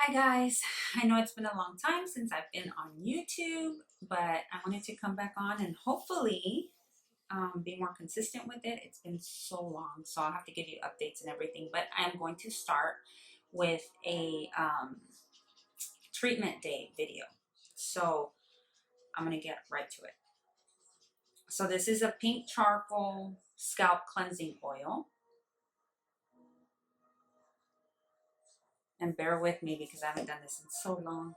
Hi guys, I know it's been a long time since I've been on YouTube, but I wanted to come back on and hopefully be more consistent with it. It's been so long, so I'll have to give you updates and everything, but I am going to start with a treatment day video. So I'm going to get right to it. So this is a pink charcoal scalp cleansing oil. And bear with me because I haven't done this in so long.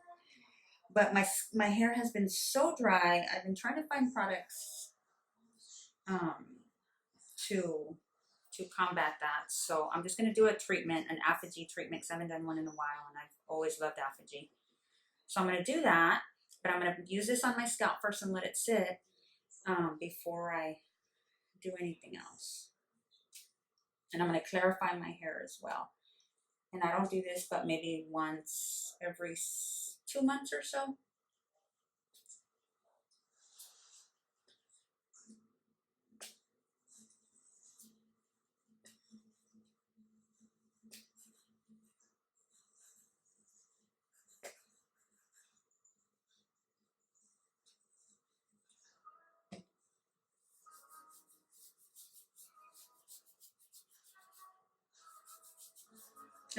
But my hair has been so dry. I've been trying to find products um, to combat that. So I'm just going to do a treatment, an ApHogee treatment, because I haven't done one in a while, and I've always loved ApHogee. So I'm going to do that, but I'm going to use this on my scalp first and let it sit before I do anything else. And I'm going to clarify my hair as well. And I don't do this, but maybe once every 2 months or so.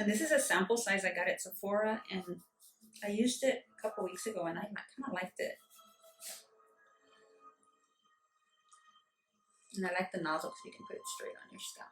And this is a sample size I got at Sephora, and I used it a couple weeks ago, and I kind of liked it. And I like the nozzle because you can put it straight on your scalp.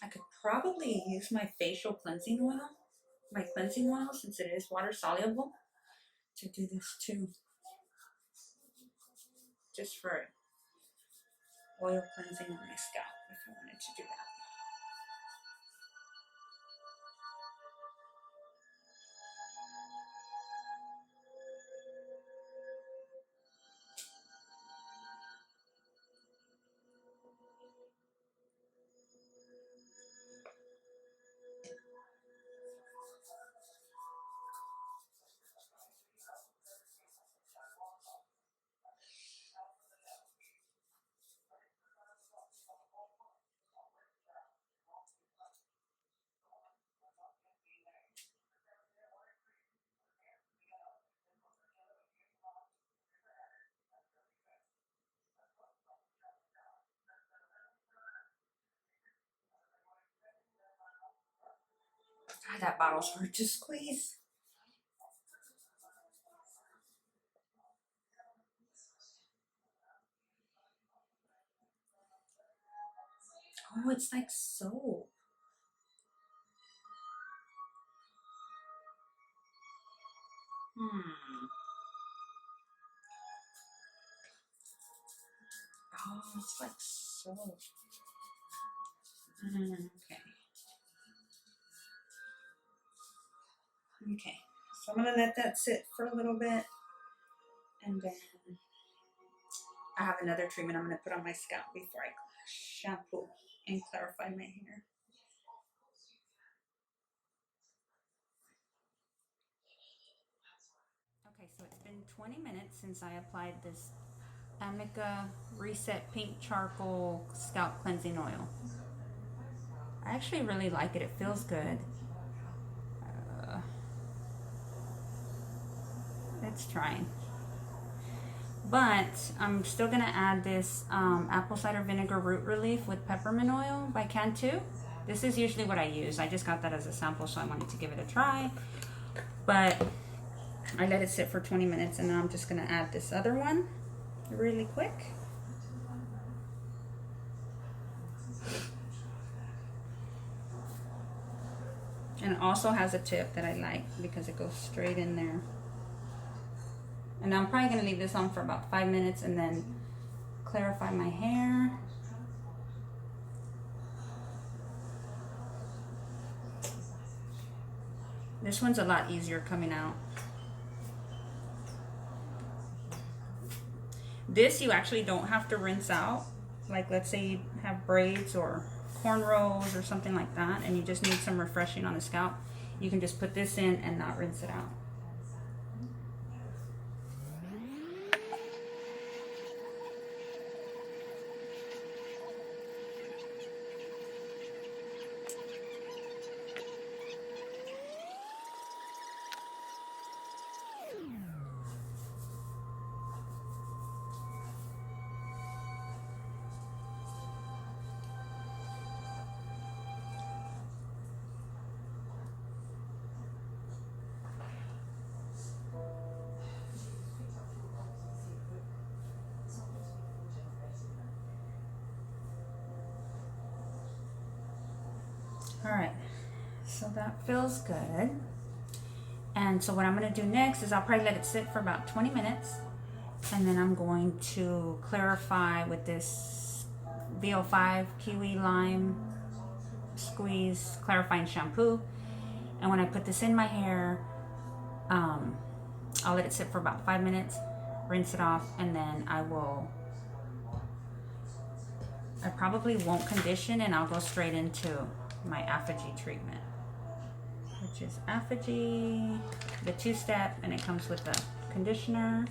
I could probably use my facial cleansing oil, my cleansing oil, since it is water soluble, to do this too. Just for oil cleansing on my scalp if I wanted to do that. God, that bottle's hard to squeeze. Oh, it's like soap. Hmm. Oh, it's like soap. Okay. Okay. So I'm gonna let that sit for a little bit, and then I have another treatment I'm gonna put on my scalp before I shampoo and clarify my hair. Okay, so it's been 20 minutes since I applied this Amica Reset Pink Charcoal Scalp Cleansing Oil. I actually really like it. It feels good. Uh, it's trying. But I'm still going to add this apple cider vinegar root relief with peppermint oil by Cantu. This is usually what I use. I just got that as a sample, so I wanted to give it a try. But I let it sit for 20 minutes, and now I'm just gonna add this other one really quick. And it also has a tip that I like because it goes straight in there. And I'm probably gonna leave this on for about 5 minutes and then clarify my hair. This one's a lot easier coming out. This you actually don't have to rinse out. Like let's say you have braids or cornrows or something like that, and you just need some refreshing on the scalp. You can just put this in and not rinse it out. All right, so that feels good. And so what I'm gonna do next is I'll probably let it sit for about 20 minutes, and then I'm going to clarify with this VO5 Kiwi Lime Squeeze Clarifying Shampoo. And when I put this in my hair, I'll let it sit for about 5 minutes, rinse it off, and then I probably won't condition, and I'll go straight into my Apogee treatment, which is Apogee, the 2-step, and it comes with the conditioner.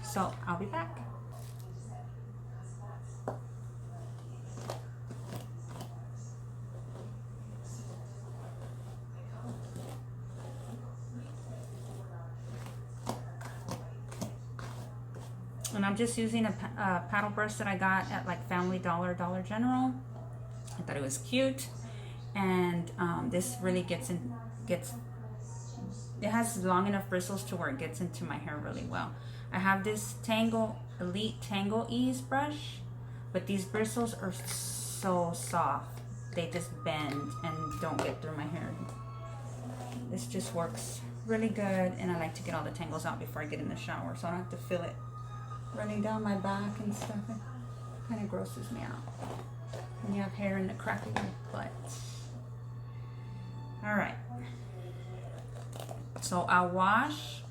So I'll be back. And I'm just using a paddle brush that I got at like Family Dollar, Dollar General. I thought it was cute, and this really it has long enough bristles to where it gets into my hair really well. I have this Elite Tangle Ease brush, but these bristles are so soft. They just bend and don't get through my hair. This just works really good, and I like to get all the tangles out before I get in the shower, so I don't have to feel it running down my back and stuff. It kind of grosses me out when you have hair in the crack of your butt. All right, so I'll wash,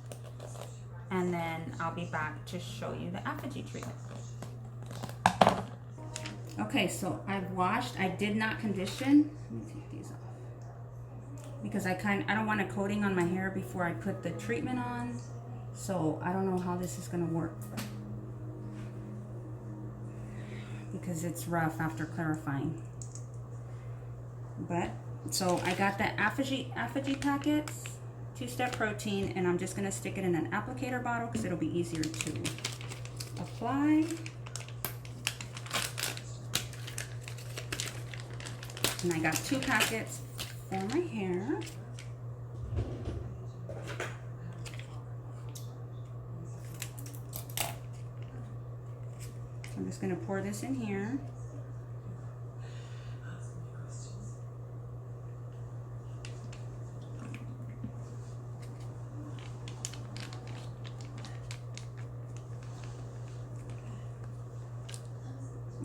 and then I'll be back to show you the Apogee treatment. Okay, so I've washed. I did not condition. Let me take these off because I don't want a coating on my hair before I put the treatment on, so I don't know how this is gonna work because it's rough after clarifying. But so I got the Apogee packets, 2-step protein, and I'm just gonna stick it in an applicator bottle because it'll be easier to apply. And I got 2 packets for my hair. I'm just going to pour this in here.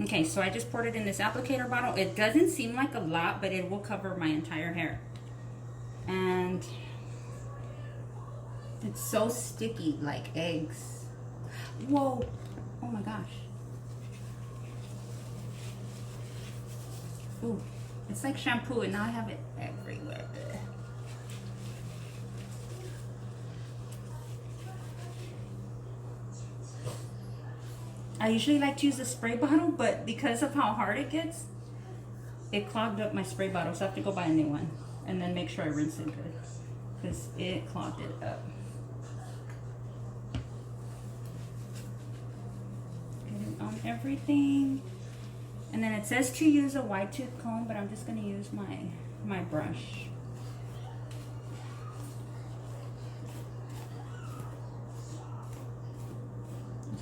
Okay, so I just poured it in this applicator bottle. It doesn't seem like a lot, but it will cover my entire hair. And it's so sticky, like eggs. Whoa, oh my gosh. Ooh, it's like shampoo, and now I have it everywhere. I usually like to use a spray bottle, but because of how hard it gets, it clogged up my spray bottle, so I have to go buy a new one and then make sure I rinse it good because it clogged it up. Get it on everything. And then it says to use a wide tooth comb, but I'm just going to use my brush.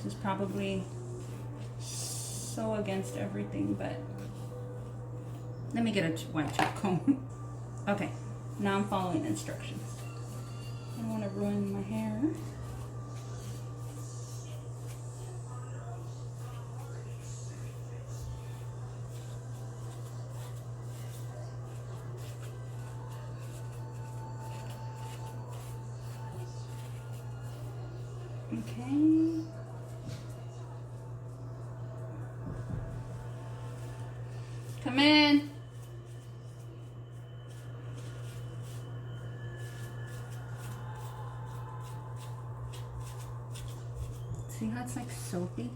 This is probably so against everything, but let me get a white chalk comb. Okay, now I'm following instructions. I don't want to ruin my hair. Okay. Come in. See how it's like soapy?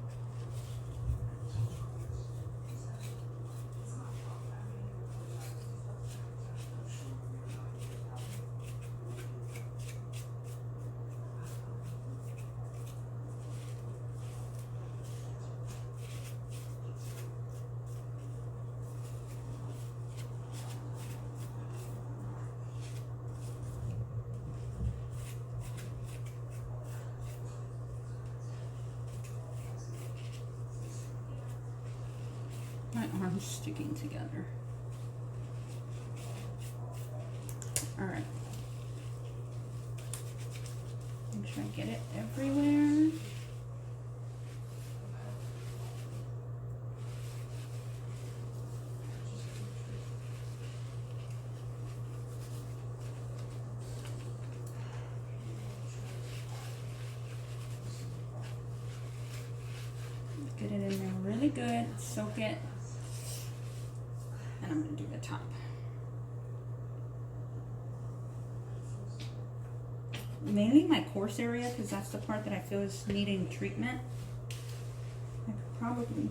My arm's sticking together. All right. Make sure I get it everywhere. Get it in there really good, soak it. And I'm gonna do the top. Mainly my coarse area, because that's the part that I feel is needing treatment. I could probably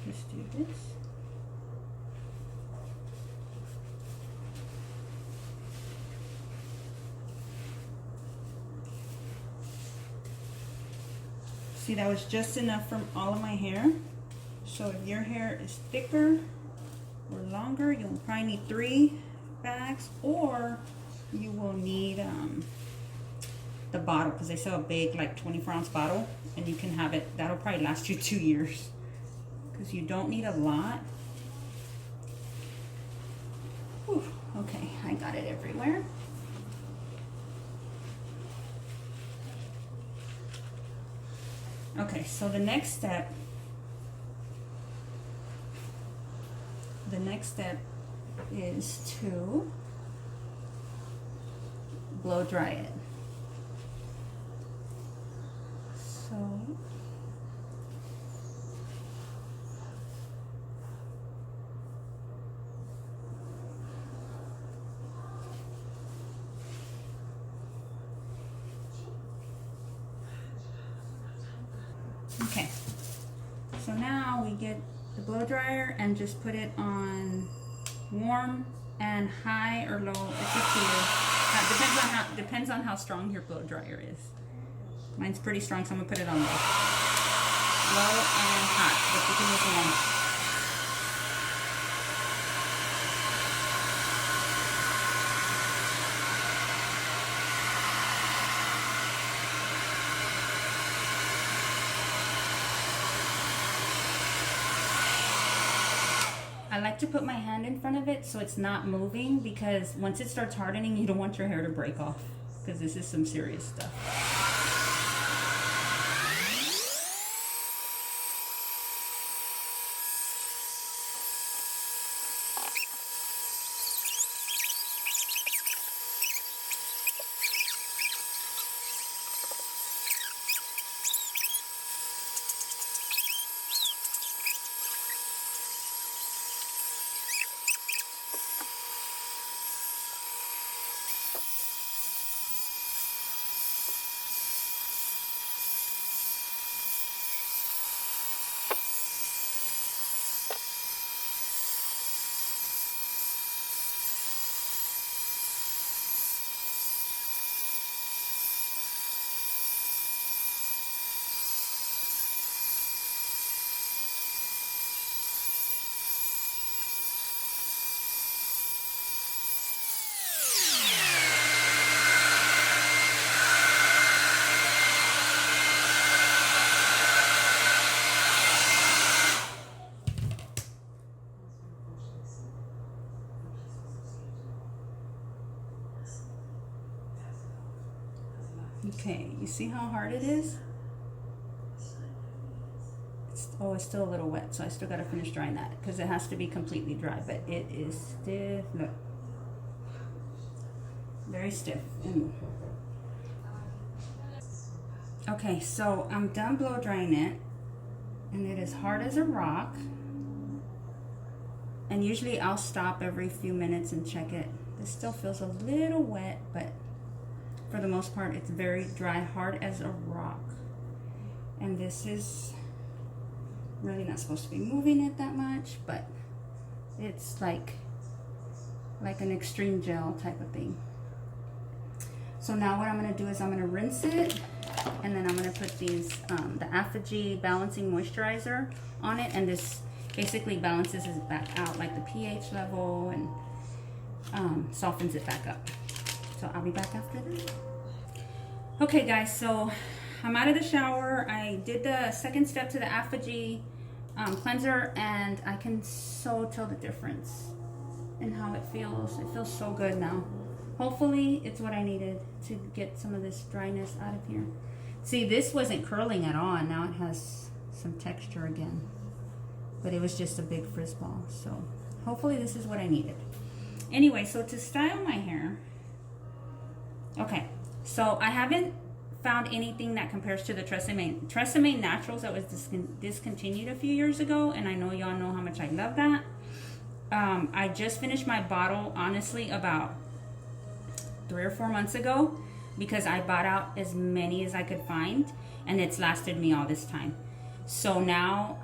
just do this. See, that was just enough from all of my hair. So if your hair is thicker or longer, you'll probably need 3 bags, or you will need the bottle, because they sell a big like 24-ounce bottle, and you can have it. That'll probably last you 2 years, because you don't need a lot. Whew, okay, I got it everywhere. Okay, so the next step is to blow dry it. So okay, so now we get the blow dryer and just put it on warm and high or low. It's up to you. Depends on how strong your blow dryer is. Mine's pretty strong, so I'm gonna put it on low and hot, but you can use warm. I like to put my hand in front of it so it's not moving, because once it starts hardening, you don't want your hair to break off, because this is some serious stuff. Okay, you see how hard it is? It's still a little wet, so I still gotta finish drying that because it has to be completely dry, but it is stiff. Look, very stiff. Okay, so I'm done blow drying it, and it is hard as a rock. And usually I'll stop every few minutes and check it. This still feels a little wet, but for the most part, it's very dry, hard as a rock. And this is really not supposed to be moving it that much, but it's like an extreme gel type of thing. So now what I'm gonna do is I'm gonna rinse it, and then I'm gonna put these, the Affigy Balancing Moisturizer on it, and this basically balances it back out, like the pH level, and softens it back up. So I'll be back after this. Okay guys, so I'm out of the shower. I did the second step to the Affigy cleanser, and I can so tell the difference in how it feels. It feels so good now. Hopefully it's what I needed to get some of this dryness out of here. See, this wasn't curling at all, and now it has some texture again. But it was just a big frizz ball. So hopefully this is what I needed. Anyway, so to style my hair, okay, so I haven't found anything that compares to the Tresemme Naturals that was discontinued a few years ago, and I know y'all know how much I love that. I just finished my bottle, honestly, about 3 or 4 months ago, because I bought out as many as I could find, and it's lasted me all this time. So now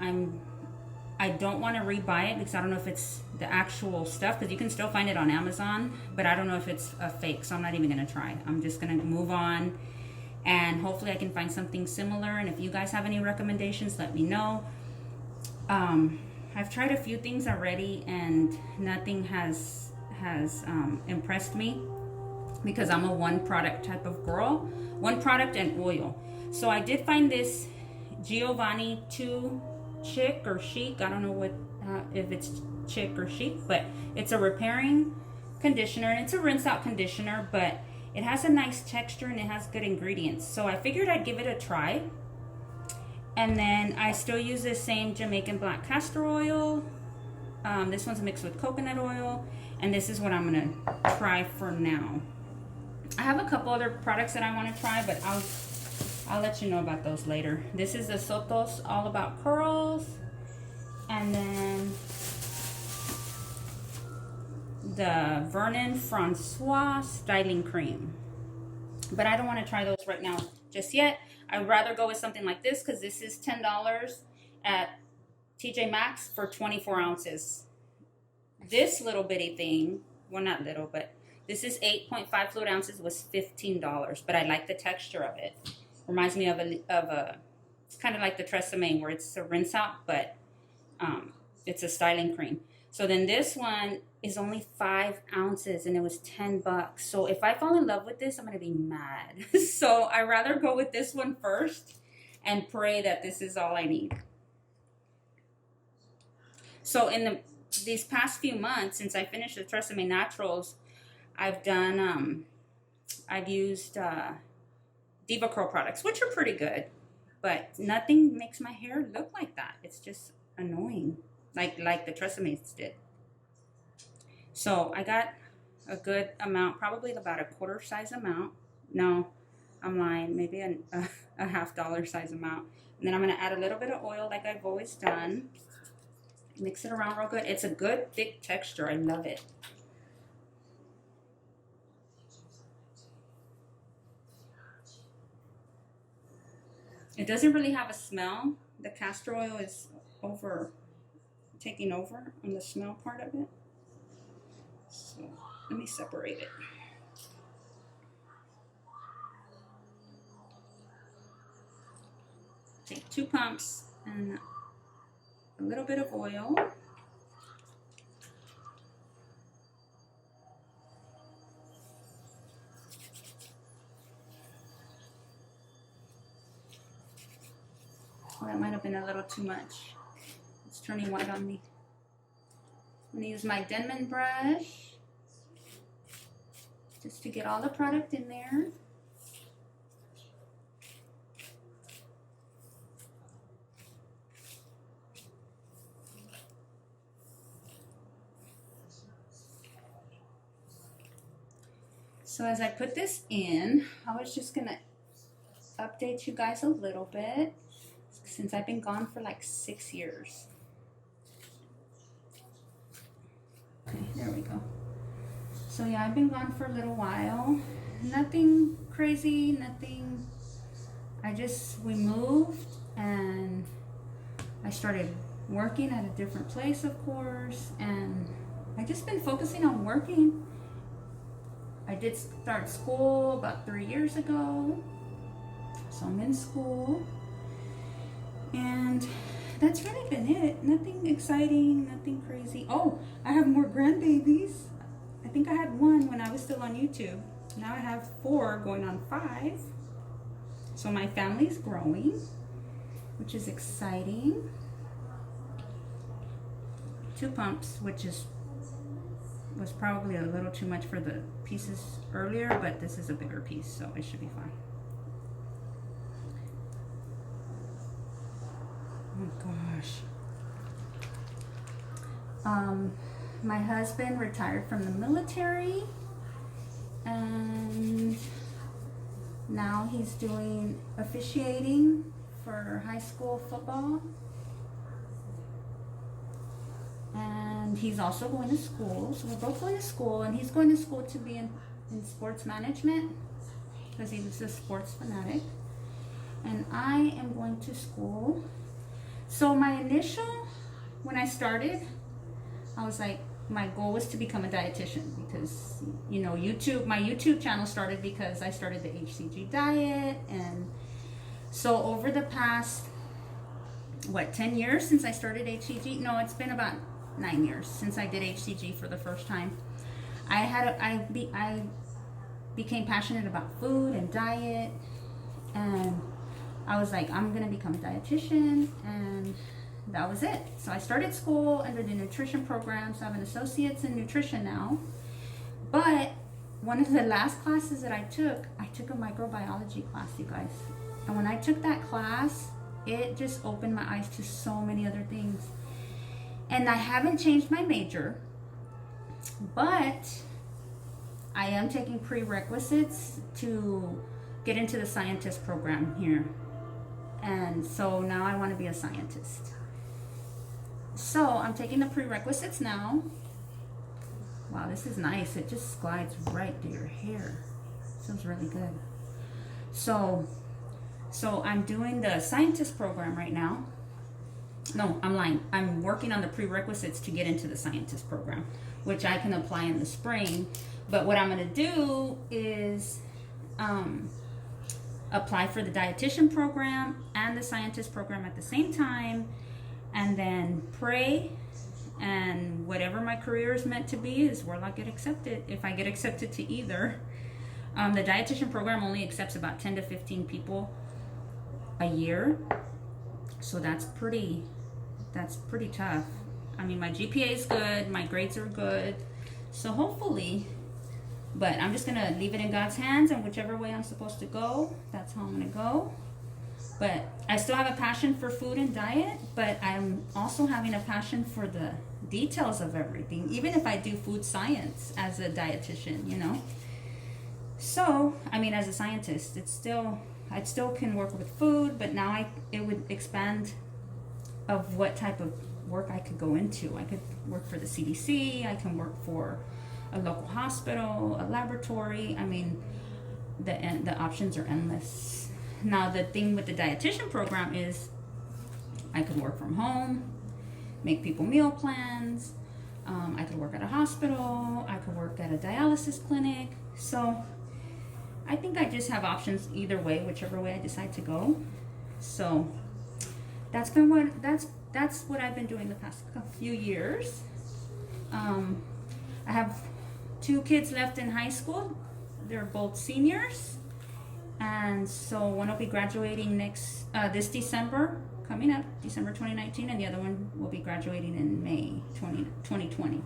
I don't want to rebuy it because I don't know if it's the actual stuff, because you can still find it on Amazon, but I don't know if it's a fake, so I'm not even going to try. I'm just going to move on, and hopefully I can find something similar. And if you guys have any recommendations, let me know. I've tried a few things already, and nothing has impressed me, because I'm a one product type of girl, one product and oil. So I did find this Giovanni 2 Chic or Chic. I don't know what if it's Chic or Chic, but it's a repairing conditioner, and it's a rinse out conditioner, but it has a nice texture and it has good ingredients. So I figured I'd give it a try. And then I still use this same Jamaican black castor oil. This one's mixed with coconut oil, and this is what I'm gonna try for now. I have a couple other products that I want to try, but I'll let you know about those later. This is the Sotos All About Curls, and then the Vernon Francois Styling Cream. But I don't want to try those right now just yet. I'd rather go with something like this, because this is $10 at TJ Maxx for 24 ounces. This little bitty thing, well, not little, but this is 8.5 fluid ounces, was $15, but I like the texture of it. Reminds me of a it's kind of like the Tresemme, where it's a rinse out, but it's a styling cream. So then this one is only 5 ounces, and it was $10. So if I fall in love with this, I'm gonna be mad. So I rather go with this one first and pray that this is all I need. So in these past few months, since I finished the Tresemme Naturals, I've done, I've used DevaCurl products, which are pretty good, but nothing makes my hair look like that. It's just annoying, like the Tresemme's did. So I got a good amount, probably about a quarter size amount. No, I'm lying, maybe a $1/2 size amount. And then I'm gonna add a little bit of oil like I've always done. Mix it around real good. It's a good thick texture, I love it. It doesn't really have a smell. The castor oil is taking over on the smell part of it. So let me separate it. Take 2 pumps and a little bit of oil. Oh, that might have been a little too much. It's turning white on me. I'm gonna use my Denman brush just to get all the product in there. So as I put this in, I was just gonna update you guys a little bit since I've been gone for like 6 years. Okay, there we go. So yeah, I've been gone for a little while. Nothing crazy, nothing. We moved and I started working at a different place, of course, and I just been focusing on working. I did start school about 3 years ago, so I'm in school, and that's really been it. Nothing exciting, nothing crazy. Oh, I have more grandbabies. I think I had one when I was still on YouTube. Now I have 4 going on 5. So my family's growing, which is exciting. 2 pumps, which was probably a little too much for the pieces earlier, but this is a bigger piece, so it should be fine. Oh my gosh. My husband retired from the military, and now he's doing officiating for high school football. And he's also going to school. So we're both going to school, and he's going to school to be in sports management because he's a sports fanatic. And I am going to school. So when I started, I was like, my goal was to become a dietitian because, you know, my YouTube channel started because I started the HCG diet. And so over the past, 10 years since I started HCG? No, it's been about 9 years since I did HCG for the first time. I became passionate about food and diet, and I was like, I'm gonna become a dietitian, and that was it. So I started school under the nutrition program, so I have an associate's in nutrition now. But one of the last classes that I took a microbiology class, you guys. And when I took that class, it just opened my eyes to so many other things. And I haven't changed my major, but I am taking prerequisites to get into the scientist program here. And so now I want to be a scientist. So I'm taking the prerequisites now. Wow, this is nice. It just glides right to your hair. Feels really good. So I'm doing the scientist program right now. No, I'm lying. I'm working on the prerequisites to get into the scientist program, which I can apply in the spring. But what I'm going to do is apply for the dietitian program and the scientist program at the same time, and then pray, and whatever my career is meant to be is where I'll get accepted, if I get accepted to either. The dietitian program only accepts about 10 to 15 people a year, so that's pretty tough. I mean, my GPA is good, my grades are good, so hopefully, but I'm just gonna leave it in God's hands, and whichever way I'm supposed to go, that's how I'm gonna go. But I still have a passion for food and diet, but I'm also having a passion for the details of everything, even if I do food science as a dietitian, you know. So, I mean, as a scientist, I still can work with food, but now it would expand of what type of work I could go into. I could work for the CDC, I can work for a local hospital, a laboratory. I mean, the options are endless. Now, the thing with the dietitian program is I could work from home, make people meal plans, I could work at a hospital, I could work at a dialysis clinic. So I think I just have options either way, whichever way I decide to go. So that's what I've been doing the past few years. I have 2 kids left in high school. They're both seniors, and so one will be graduating this December, coming up, December 2019, and the other one will be graduating in May 2020.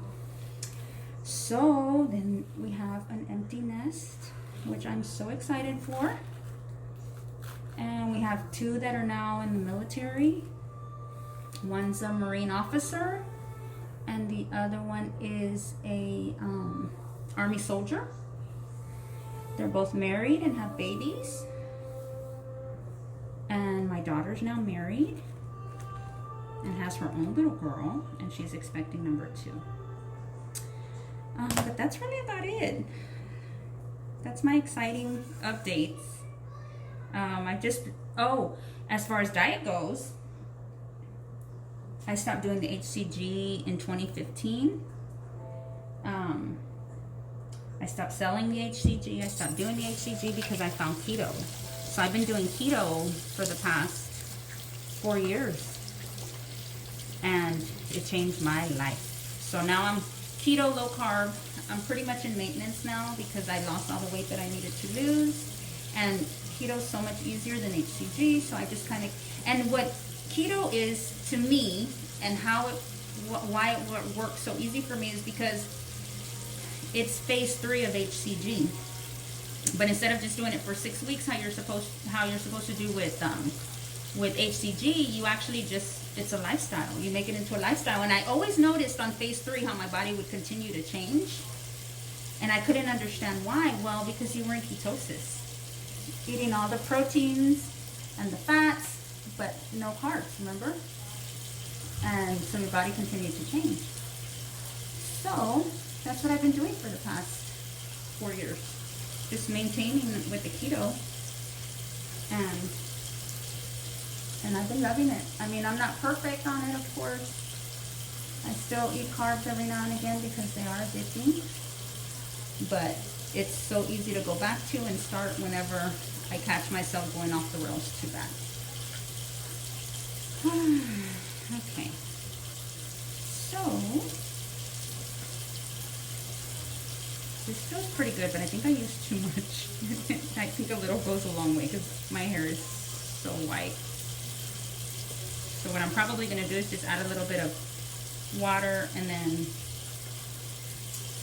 So then we have an empty nest, which I'm so excited for. And we have 2 that are now in the military. One's a Marine officer, and the other one is a Army soldier. They're both married and have babies. And my daughter's now married and has her own little girl, and she's expecting number 2. But that's really about it. That's my exciting updates. As far as diet goes, I stopped doing the HCG in 2015. I stopped selling the HCG. I stopped doing the HCG because I found keto. So I've been doing keto for the past 4 years. And it changed my life. So now I'm keto, low carb. I'm pretty much in maintenance now because I lost all the weight that I needed to lose. And keto is so much easier than HCG. So I just kind of, and what keto is to me and how it, why it works so easy for me is because it's phase 3 of HCG. But instead of just doing it for 6 weeks, how you're supposed to do with HCG, you actually just, it's a lifestyle. You make it into a lifestyle. And I always noticed on phase 3 how my body would continue to change. And I couldn't understand why. Well, because you were in ketosis. Eating all the proteins and the fats, but no carbs, remember? And so your body continued to change. So that's what I've been doing for the past 4 years. Just maintaining with the keto. And I've been loving it. I mean, I'm not perfect on it, of course. I still eat carbs every now and again because they are addicting. But it's so easy to go back to and start whenever I catch myself going off the rails too bad. Okay. So, this feels pretty good, but I think I used too much. I think a little goes a long way because my hair is so white. So what I'm probably going to do is just add a little bit of water and then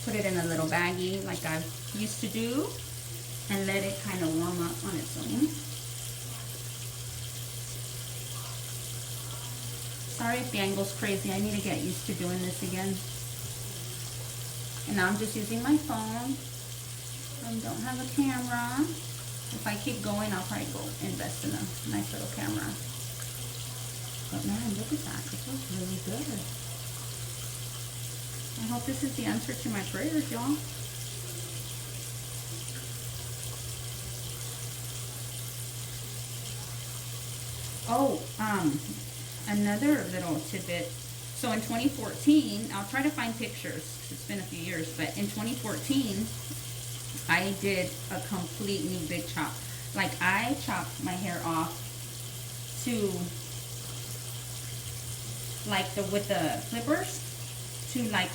put it in a little baggie like I used to do and let it kind of warm up on its own. Sorry if the angle's crazy. I need to get used to doing this again. And now I'm just using my phone. I don't have a camera. If I keep going, I'll probably go invest in a nice little camera. But man, look at that. It feels really good. I hope this is the answer to my prayers, y'all. Oh, another little tidbit. So in 2014, I'll try to find pictures. It's been a few years, but in 2014, I did a complete new big chop. Like I chopped my hair off to like with the clippers to like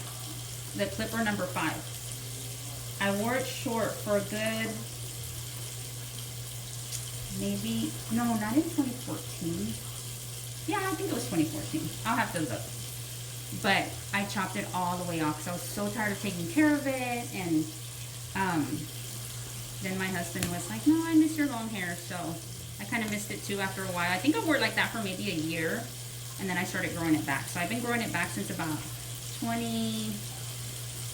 the clipper number 5. I wore it short for a good, maybe, no, not in 2014. Yeah, I think it was 2014. I'll have to look. But I chopped it all the way off because I was so tired of taking care of it. And then my husband was like, no, I miss your long hair. So I kind of missed it too after a while. I think I wore it like that for maybe a year. And then I started growing it back. So I've been growing it back since about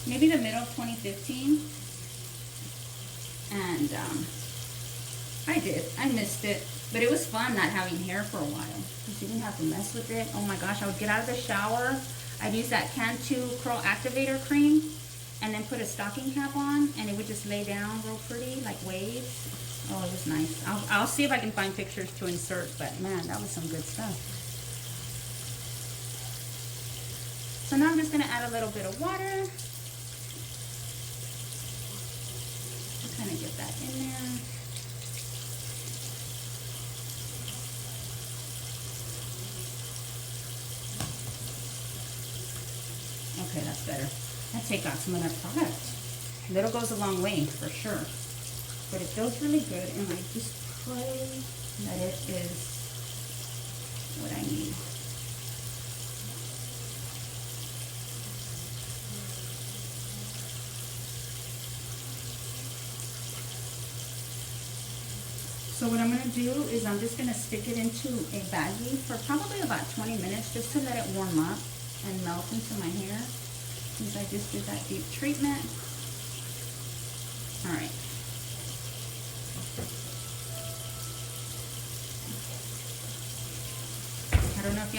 maybe the middle of 2015. And I missed it. But it was fun not having hair for a while. Because you didn't have to mess with it. Oh my gosh, I would get out of the shower. I'd use that Cantu Curl Activator Cream. And then put a stocking cap on. And it would just lay down real pretty, like waves. Oh, it was nice. I'll see if I can find pictures to insert. But man, that was some good stuff. So now I'm just going to add a little bit of water. Kind of get that in there. Okay, that's better. I take out some of that product. Little goes a long way, for sure. But it feels really good, and I just pray that it is what I need. So what I'm going to do is I'm just going to stick it into a baggie for probably about 20 minutes just to let it warm up and melt into my hair since I just did that deep treatment. Alright,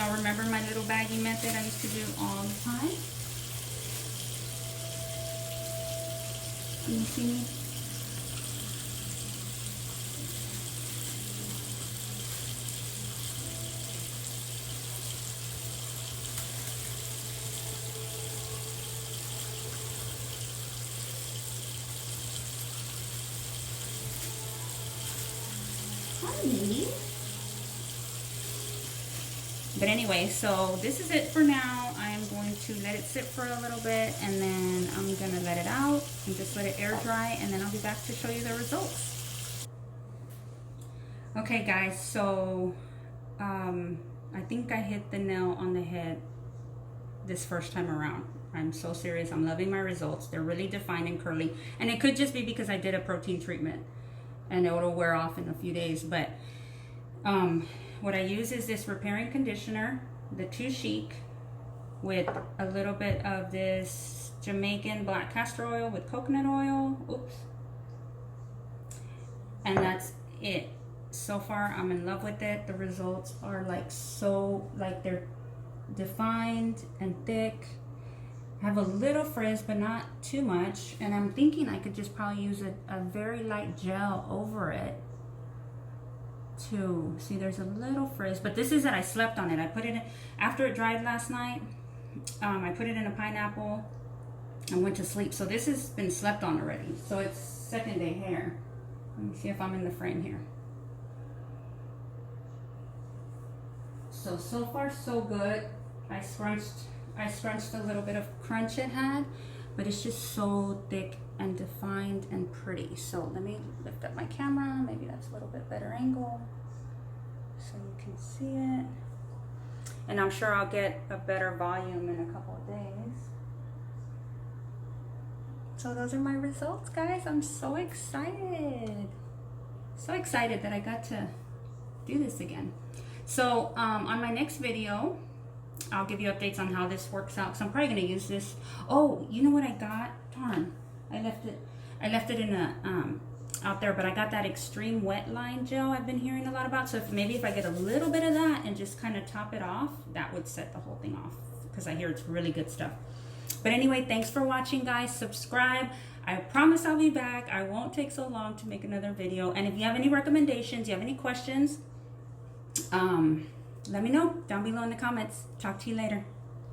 Y'all remember my little baggie method I used to do all the time? Can you see me? Honey. But anyway, so this is it for now. I am going to let it sit for a little bit, and then I'm gonna let it out and just let it air dry, and then I'll be back to show you the results. Okay guys, so I think I hit the nail on the head this first time around. I'm so serious. I'm loving my results. They're really defined and curly, and it could just be because I did a protein treatment and it'll wear off in a few days. But what I use is this repairing conditioner, the Too Chic, with a little bit of this Jamaican black castor oil with coconut oil. Oops. And that's it. So far, I'm in love with it. The results are like they're defined and thick. Have a little frizz, but not too much. And I'm thinking I could just probably use a very light gel over it to see. There's a little frizz, but this is that I slept on it. I put it in after it dried last night. I put it in a pineapple and went to sleep. So this has been slept on already. So it's second day hair. Let me see if I'm in the frame here. So far so good. I scrunched a little bit of crunch it had, but it's just so thick and defined and pretty. So let me lift up my camera. Maybe that's a little bit better angle so you can see it. And I'm sure I'll get a better volume in a couple of days. So those are my results, guys. I'm so excited. So excited that I got to do this again. So on my next video, I'll give you updates on how this works out. So I'm probably gonna use this. Oh, you know what I got? Darn, I left it in a out there, but I got that extreme wet line gel I've been hearing a lot about. So maybe if I get a little bit of that and just kind of top it off, that would set the whole thing off, because I hear it's really good stuff. But anyway, thanks for watching, guys. Subscribe. I promise I'll be back. I won't take so long to make another video. And if you have any recommendations, you have any questions, let me know down below in the comments. Talk to you later.